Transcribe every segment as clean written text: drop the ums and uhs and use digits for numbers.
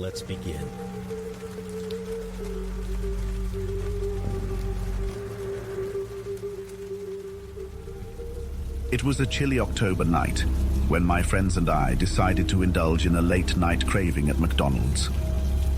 Let's begin. It was a chilly October night when my friends and I decided to indulge in a late-night craving at McDonald's.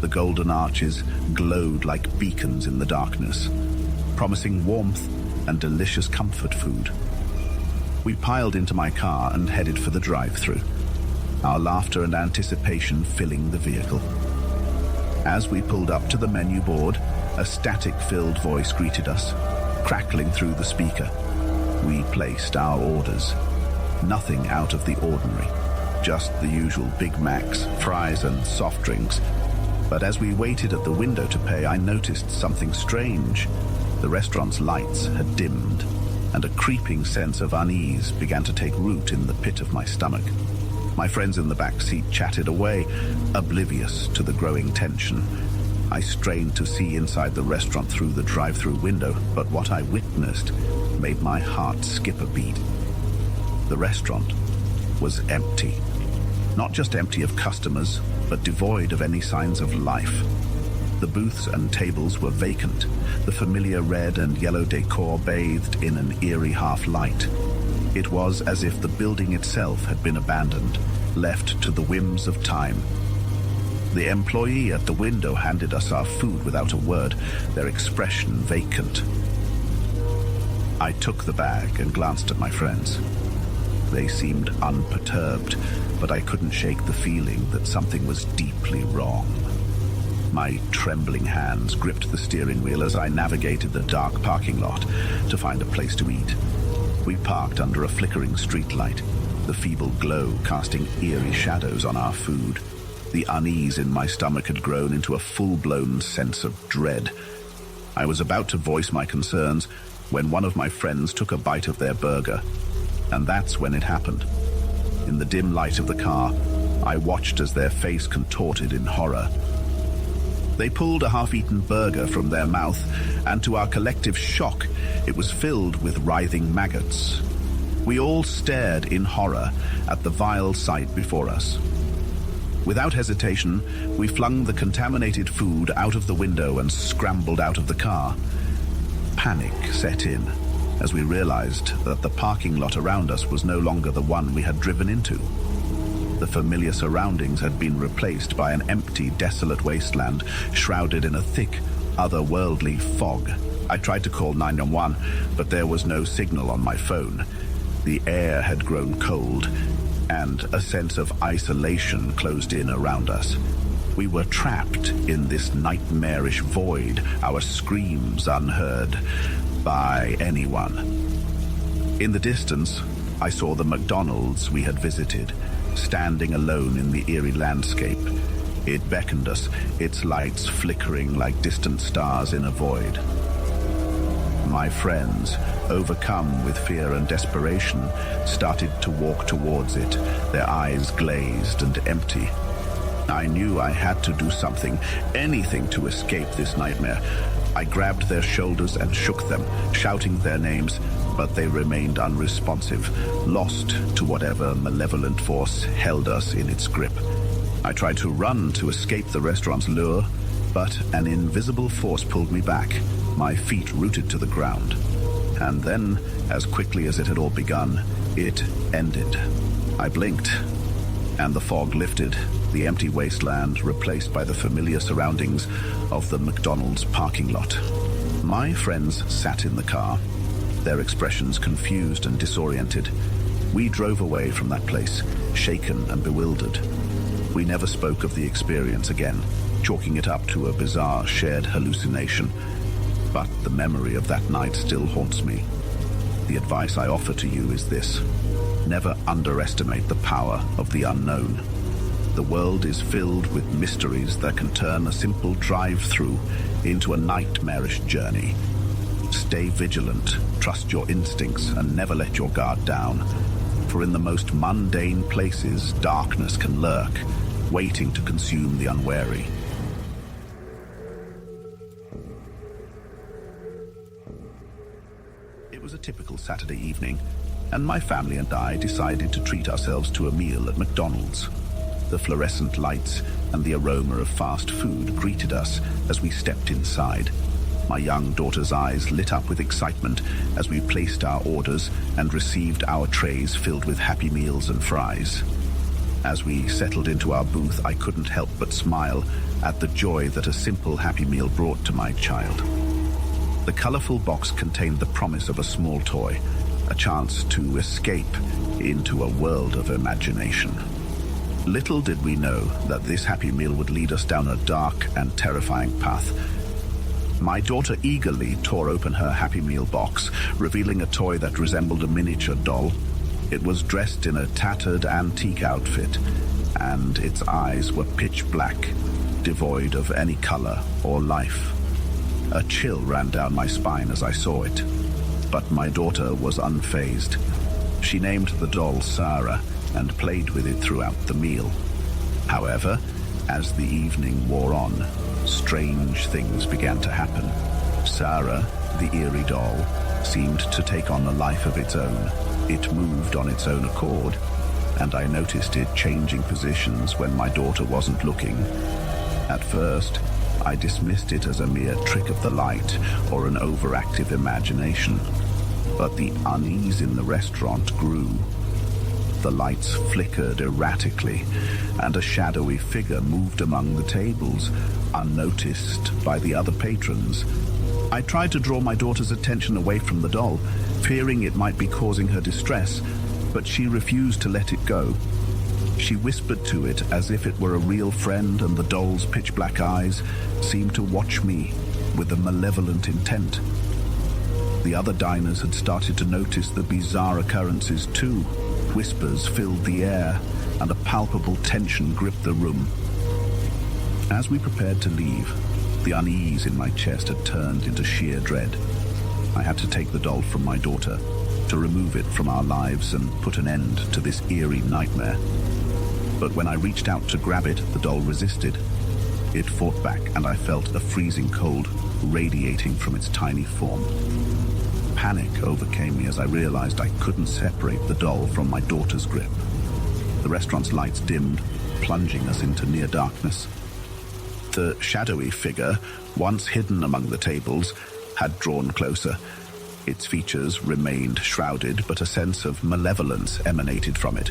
The golden arches glowed like beacons in the darkness, promising warmth and delicious comfort food. We piled into my car and headed for the drive-thru, our laughter and anticipation filling the vehicle. As we pulled up to the menu board, a static-filled voice greeted us, crackling through the speaker. We placed our orders. Nothing out of the ordinary, just the usual Big Macs, fries and soft drinks. But as we waited at the window to pay, I noticed something strange. The restaurant's lights had dimmed, and a creeping sense of unease began to take root in the pit of my stomach. My friends in the back seat chatted away, oblivious to the growing tension. I strained to see inside the restaurant through the drive-thru window, but what I witnessed made my heart skip a beat. The restaurant was empty. Not just empty of customers, but devoid of any signs of life. The booths and tables were vacant, the familiar red and yellow decor bathed in an eerie half-light. It was as if the building itself had been abandoned, left to the whims of time. The employee at the window handed us our food without a word, their expression vacant. I took the bag and glanced at my friends. They seemed unperturbed, but I couldn't shake the feeling that something was deeply wrong. My trembling hands gripped the steering wheel as I navigated the dark parking lot to find a place to eat. We parked under a flickering streetlight, the feeble glow casting eerie shadows on our food. The unease in my stomach had grown into a full-blown sense of dread. I was about to voice my concerns when one of my friends took a bite of their burger. And that's when it happened. In the dim light of the car, I watched as their face contorted in horror. They pulled a half-eaten burger from their mouth, and to our collective shock, it was filled with writhing maggots. We all stared in horror at the vile sight before us. Without hesitation, we flung the contaminated food out of the window and scrambled out of the car. Panic set in as we realized that the parking lot around us was no longer the one we had driven into. The familiar surroundings had been replaced by an empty, desolate wasteland shrouded in a thick, otherworldly fog. I tried to call 911, but there was no signal on my phone. The air had grown cold, and a sense of isolation closed in around us. We were trapped in this nightmarish void, our screams unheard by anyone. In the distance, I saw the McDonald's we had visited, standing alone in the eerie landscape. It beckoned us, its lights flickering like distant stars in a void. My friends, overcome with fear and desperation, started to walk towards it, their eyes glazed and empty. I knew I had to do something, anything to escape this nightmare. I grabbed their shoulders and shook them, shouting their names, but they remained unresponsive, lost to whatever malevolent force held us in its grip. I tried to run to escape the restaurant's lure, but an invisible force pulled me back, my feet rooted to the ground. And then, as quickly as it had all begun, it ended. I blinked, and the fog lifted, the empty wasteland replaced by the familiar surroundings of the McDonald's parking lot. My friends sat in the car, their expressions confused and disoriented. We drove away from that place, shaken and bewildered. We never spoke of the experience again, chalking it up to a bizarre shared hallucination. But the memory of that night still haunts me. The advice I offer to you is this: never underestimate the power of the unknown. The world is filled with mysteries that can turn a simple drive-through into a nightmarish journey. Stay vigilant, trust your instincts, and never let your guard down. For in the most mundane places, darkness can lurk, waiting to consume the unwary. It was a typical Saturday evening, and my family and I decided to treat ourselves to a meal at McDonald's. The fluorescent lights and the aroma of fast food greeted us as we stepped inside. My young daughter's eyes lit up with excitement as we placed our orders and received our trays filled with Happy Meals and fries. As we settled into our booth, I couldn't help but smile at the joy that a simple Happy Meal brought to my child. The colorful box contained the promise of a small toy, a chance to escape into a world of imagination. Little did we know that this Happy Meal would lead us down a dark and terrifying path. My daughter eagerly tore open her Happy Meal box, revealing a toy that resembled a miniature doll. It was dressed in a tattered antique outfit, and its eyes were pitch black, devoid of any color or life. A chill ran down my spine as I saw it, but my daughter was unfazed. She named the doll Sarah and played with it throughout the meal. However, as the evening wore on, strange things began to happen. Sarah, the eerie doll, seemed to take on a life of its own. It moved on its own accord, and I noticed it changing positions when my daughter wasn't looking. At first, I dismissed it as a mere trick of the light or an overactive imagination. But the unease in the restaurant grew. The lights flickered erratically, and a shadowy figure moved among the tables, unnoticed by the other patrons. I tried to draw my daughter's attention away from the doll, fearing it might be causing her distress, but she refused to let it go. She whispered to it as if it were a real friend, and the doll's pitch-black eyes seemed to watch me with a malevolent intent. The other diners had started to notice the bizarre occurrences too. Whispers filled the air, and a palpable tension gripped the room. As we prepared to leave, the unease in my chest had turned into sheer dread. I had to take the doll from my daughter, to remove it from our lives and put an end to this eerie nightmare. But when I reached out to grab it, the doll resisted. It fought back, and I felt a freezing cold radiating from its tiny form. Panic overcame me as I realized I couldn't separate the doll from my daughter's grip. The restaurant's lights dimmed, plunging us into near darkness. The shadowy figure, once hidden among the tables, had drawn closer. Its features remained shrouded, but a sense of malevolence emanated from it.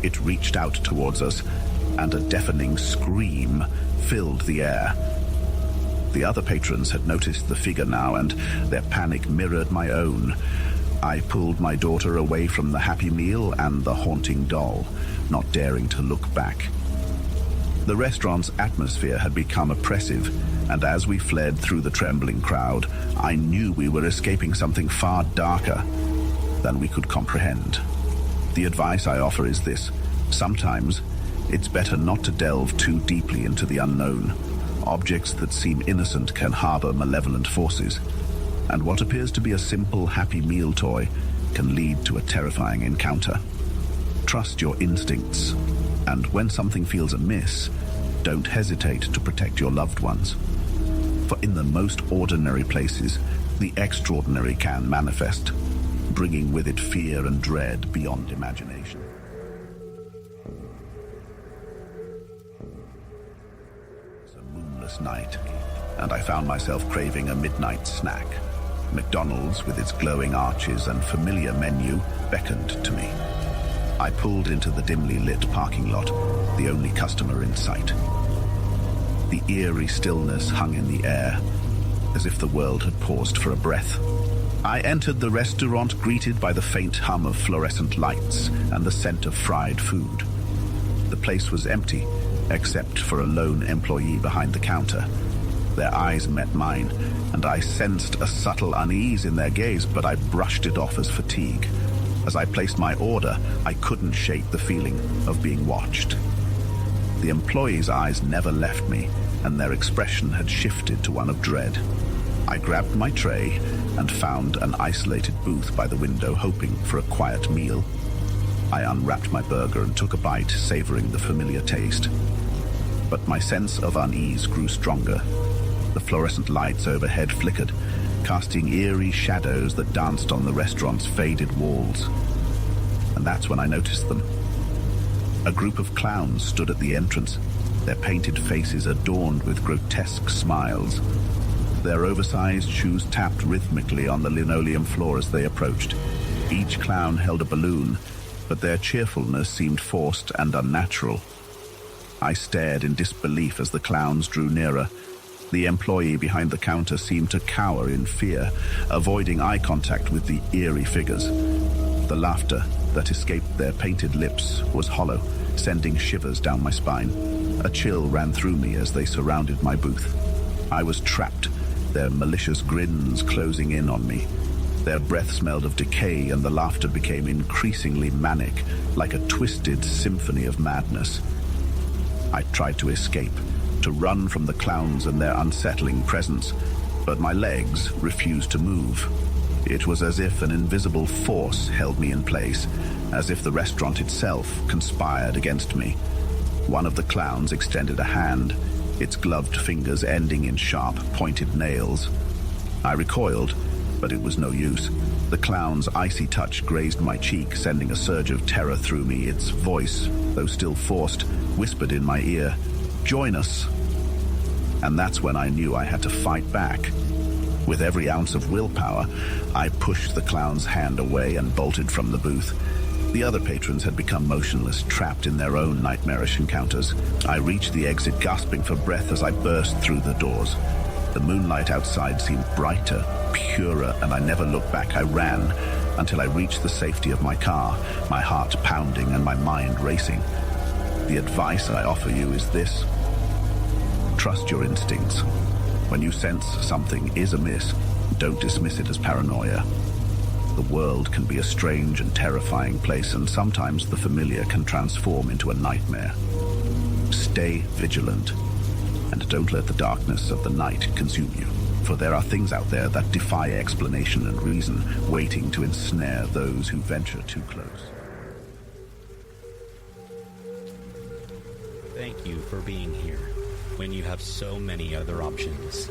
It reached out towards us, and a deafening scream filled the air. The other patrons had noticed the figure now, and their panic mirrored my own. I pulled my daughter away from the Happy Meal and the haunting doll, not daring to look back. The restaurant's atmosphere had become oppressive, and as we fled through the trembling crowd, I knew we were escaping something far darker than we could comprehend. The advice I offer is this: sometimes it's better not to delve too deeply into the unknown. Objects that seem innocent can harbor malevolent forces, and what appears to be a simple Happy Meal toy can lead to a terrifying encounter. Trust your instincts, and when something feels amiss, don't hesitate to protect your loved ones. For in the most ordinary places, the extraordinary can manifest, bringing with it fear and dread beyond imagination. It was a moonless night, and I found myself craving a midnight snack. McDonald's, with its glowing arches and familiar menu, beckoned to me. I pulled into the dimly lit parking lot, the only customer in sight. The eerie stillness hung in the air, as if the world had paused for a breath. I entered the restaurant, greeted by the faint hum of fluorescent lights and the scent of fried food. The place was empty, except for a lone employee behind the counter. Their eyes met mine, and I sensed a subtle unease in their gaze, but I brushed it off as fatigue. As I placed my order, I couldn't shake the feeling of being watched. The employee's eyes never left me, and their expression had shifted to one of dread. I grabbed my tray and found an isolated booth by the window, hoping for a quiet meal. I unwrapped my burger and took a bite, savoring the familiar taste. But my sense of unease grew stronger. The fluorescent lights overhead flickered, casting eerie shadows that danced on the restaurant's faded walls. And that's when I noticed them. A group of clowns stood at the entrance, their painted faces adorned with grotesque smiles. Their oversized shoes tapped rhythmically on the linoleum floor as they approached. Each clown held a balloon, but their cheerfulness seemed forced and unnatural. I stared in disbelief as the clowns drew nearer. The employee behind the counter seemed to cower in fear, avoiding eye contact with the eerie figures. The laughter that escaped their painted lips was hollow, sending shivers down my spine. A chill ran through me as they surrounded my booth. I was trapped, their malicious grins closing in on me. Their breath smelled of decay, and the laughter became increasingly manic, like a twisted symphony of madness. I tried to escape, to run from the clowns and their unsettling presence, but my legs refused to move. It was as if an invisible force held me in place, as if the restaurant itself conspired against me. One of the clowns extended a hand, its gloved fingers ending in sharp, pointed nails. I recoiled, but it was no use. The clown's icy touch grazed my cheek, sending a surge of terror through me. Its voice, though still forced, whispered in my ear, "Join us." And that's when I knew I had to fight back. With every ounce of willpower, I pushed the clown's hand away and bolted from the booth. The other patrons had become motionless, trapped in their own nightmarish encounters. I reached the exit, gasping for breath as I burst through the doors. The moonlight outside seemed brighter, purer, and I never looked back. I ran until I reached the safety of my car, my heart pounding and my mind racing. The advice I offer you is this: trust your instincts. When you sense something is amiss, don't dismiss it as paranoia. The world can be a strange and terrifying place, and sometimes the familiar can transform into a nightmare. Stay vigilant, and don't let the darkness of the night consume you, for there are things out there that defy explanation and reason, waiting to ensnare those who venture too close. Thank you for being here when you have so many other options.